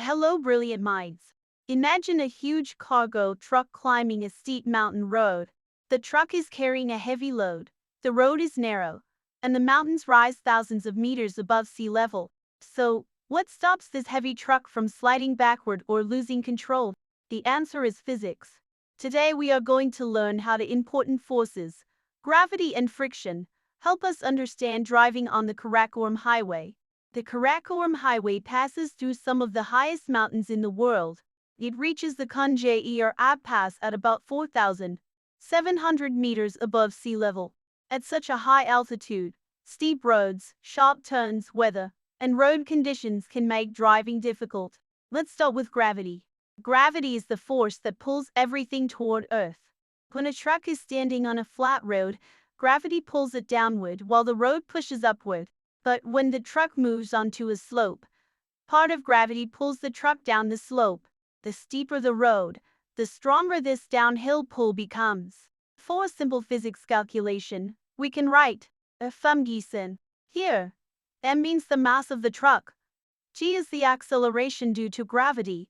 Hello, brilliant minds. Imagine a huge cargo truck climbing a steep mountain road. The truck is carrying a heavy load. The road is narrow, and the mountains rise thousands of meters above sea level. So, what stops this heavy truck from sliding backward or losing control? The answer is physics. Today we are going to learn how the important forces, gravity and friction, help us understand driving on the Karakoram Highway. The Karakoram Highway passes through some of the highest mountains in the world. It reaches the Khunjerab Pass at about 4,700 meters above sea level. At such a high altitude, steep roads, sharp turns, weather, and road conditions can make driving difficult. Let's start with gravity. Gravity is the force that pulls everything toward Earth. When a truck is standing on a flat road, gravity pulls it downward while the road pushes upward. But when the truck moves onto a slope, part of gravity pulls the truck down the slope. The steeper the road, the stronger this downhill pull becomes. For a simple physics calculation, we can write samjhenge here. M means the mass of the truck. G is the acceleration due to gravity,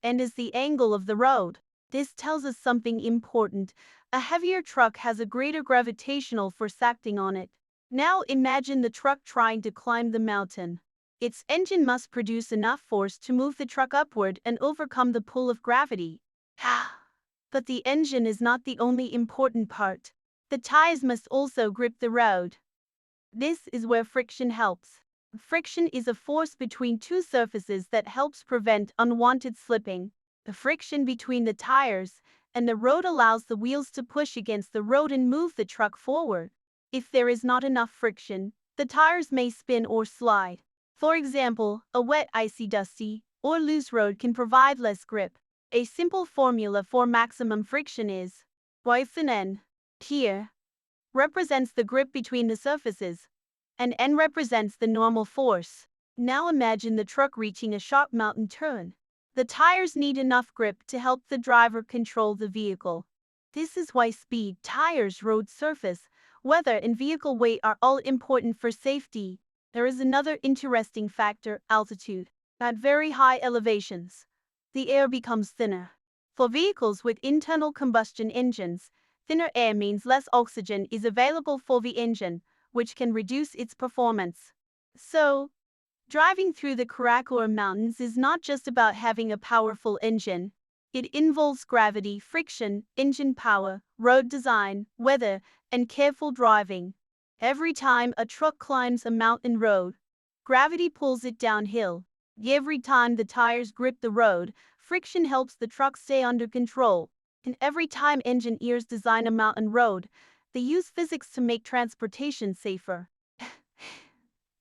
and is the angle of the road. This tells us something important. A heavier truck has a greater gravitational force acting on it. Now imagine the truck trying to climb the mountain. Its engine must produce enough force to move the truck upward and overcome the pull of gravity. But the engine is not the only important part. The tires must also grip the road. This is where friction helps. Friction is a force between two surfaces that helps prevent unwanted slipping. The friction between the tires and the road allows the wheels to push against the road and move the truck forward. If there is not enough friction, the tires may spin or slide. For example, a wet, icy, dusty, or loose road can provide less grip. A simple formula for maximum friction is N here represents the grip between the surfaces, and N represents the normal force. Now imagine the truck reaching a sharp mountain turn. The tires need enough grip to help the driver control the vehicle. This is why speed, tires, road surface, weather, and vehicle weight are all important for safety. There is another interesting factor, altitude. At very high elevations, the air becomes thinner. For vehicles with internal combustion engines, thinner air means less oxygen is available for the engine, which can reduce its performance. So, driving through the Karakoram Mountains is not just about having a powerful engine. It involves gravity, friction, engine power, road design, weather, and careful driving. Every time a truck climbs a mountain road, gravity pulls it downhill. Every time the tires grip the road, friction helps the truck stay under control. And every time engineers design a mountain road, they use physics to make transportation safer.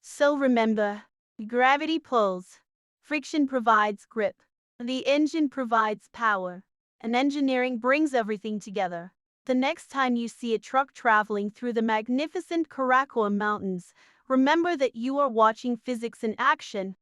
So remember, gravity pulls, friction provides grip, the engine provides power, and engineering brings everything together. The next time you see a truck traveling through the magnificent Karakoram Mountains, remember that you are watching physics in action.